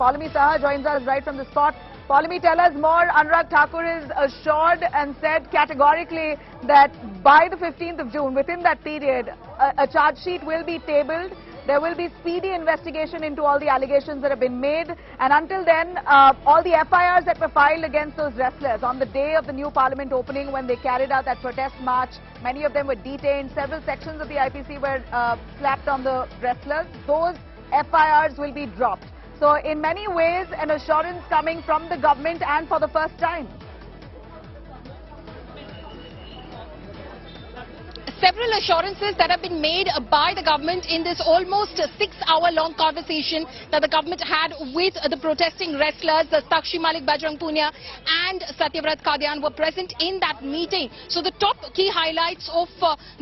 Paulami Saha joins us right from the spot. Paulami, tell us more. Anurag Thakur is assured and said categorically that by the 15th of June, within that period, a charge sheet will be tabled. There will be speedy investigation into all the allegations that have been made. And until then, all the FIRs that were filed against those wrestlers on the day of the new parliament opening when they carried out that protest march, many of them were detained. Several sections of the IPC were slapped on the wrestlers. Those FIRs will be dropped. So in many ways, an assurance coming from the government and for the first time. Several assurances that have been made by the government in this almost 6-hour-long conversation that the government had with the protesting wrestlers. Sakshi Malik, Bajrang Punia and Satyavrat Kadian were present in that meeting. So the top key highlights of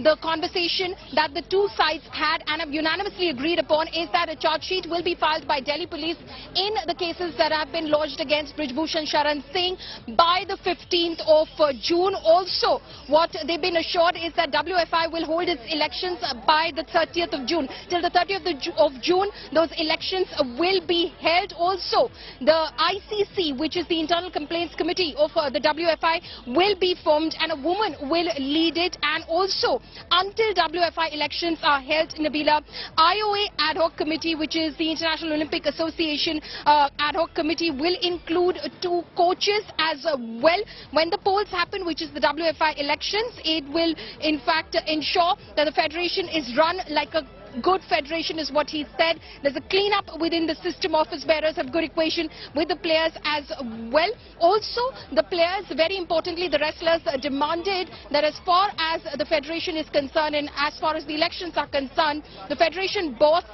the conversation that the two sides had and have unanimously agreed upon is that a charge sheet will be filed by Delhi police in the cases that have been lodged against Brijbhushan Sharan Singh by the 15th of June. Also, what they've been assured is that WFI will hold its elections by the 30th of June. Till the 30th of June, those elections will be held. Also, the ICC, which is the Internal Complaints Committee of the WFI, will be formed and a woman will lead it. And also, until WFI elections are held, Nabila, IOA Ad Hoc Committee, which is the International Olympic Association Ad Hoc Committee, will include 2 coaches as well. When the polls happen, which is the WFI elections, it will in fact ensure that the federation is run like a good federation, is what he said. There's a clean-up within the system. Office bearers have good equation with the players as well. Also, the players, very importantly, the wrestlers demanded that as far as the federation is concerned and as far as the elections are concerned, the federation boss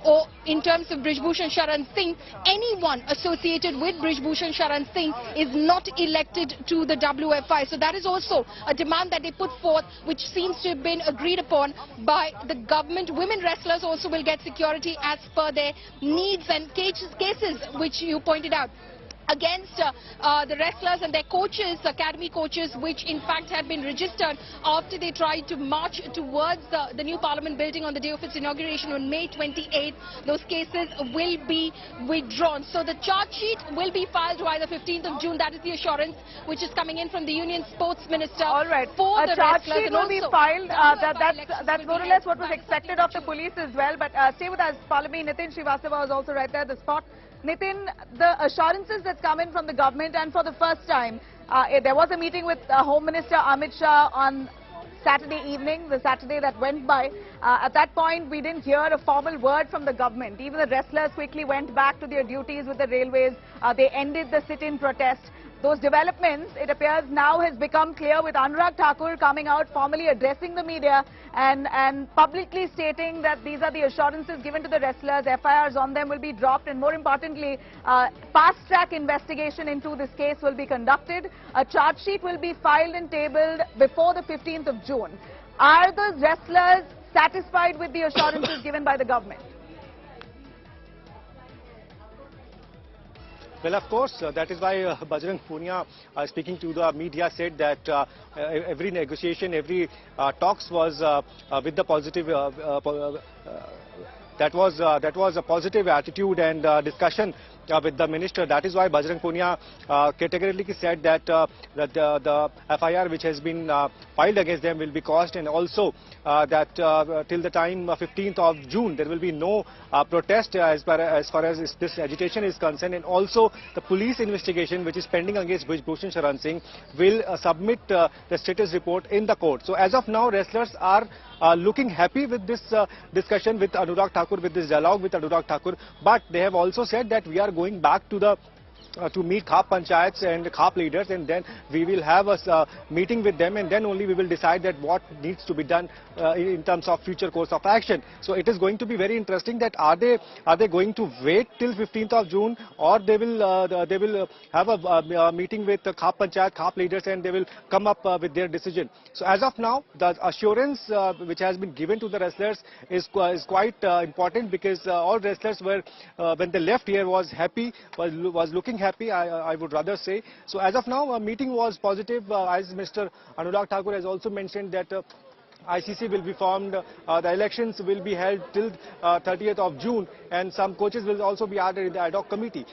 or in terms of Brijbhushan Sharan Singh, anyone associated with Brijbhushan Sharan Singh is not elected to the WFI. So that is also a demand that they put forth, which seems to have been agreed upon by the government. Women wrestlers also will get security as per their needs, and cases which you pointed out against the wrestlers and their coaches, academy coaches, which in fact had been registered after they tried to march towards the new parliament building on the day of its inauguration on May 28th. Those cases will be withdrawn. So the charge sheet will be filed by the 15th of June. That is the assurance which is coming in from the Union Sports Minister. All right. For a the charge wrestlers sheet will be filed. That's more or less what was expected of the police as well. But stay with us, Paulami. Nitin Srivastava was also right there at the spot. Nitin, the assurances that's come in from the government, and for the first time, there was a meeting with Home Minister Amit Shah on Saturday evening, the Saturday that went by. At that point, we didn't hear a formal word from the government. Even the wrestlers quickly went back to their duties with the railways. They ended the sit-in protest. Those developments, it appears now has become clear with Anurag Thakur coming out, formally addressing the media and publicly stating that these are the assurances given to the wrestlers. FIRs on them will be dropped, and more importantly, fast-track investigation into this case will be conducted. A charge sheet will be filed and tabled before the 15th of June. Are the wrestlers satisfied with the assurances given by the government? Well, of course, that is why Bajrang Punia, speaking to the media, said that every negotiation, every talks was with the positive. That was a positive attitude and discussion with the minister. That is why Bajrang Punia categorically said that the FIR which has been filed against them will be quashed, and also that till the time 15th of June there will be no protest as far as this agitation is concerned, and also the police investigation which is pending against Brijbhushan Sharan Singh will submit the status report in the court. So as of now, wrestlers are looking happy with this discussion with Anurag Thakur, with this dialogue with Anurag Thakur, but they have also said that we are going back to the to meet Khap Panchayats and Khap leaders, and then we will have a meeting with them, and then only we will decide that what needs to be done in terms of future course of action. So it is going to be very interesting that are they going to wait till 15th of June, or they will have a meeting with the Khap Panchayat, Khap leaders, and they will come up with their decision. So as of now, the assurance which has been given to the wrestlers is quite important, because all wrestlers were when they left here was happy, was looking happy, I would rather say. So as of now, a meeting was positive, as Mr. Anurag Thakur has also mentioned that ICC will be formed. The elections will be held till 30th of June, and some coaches will also be added in the ad hoc committee.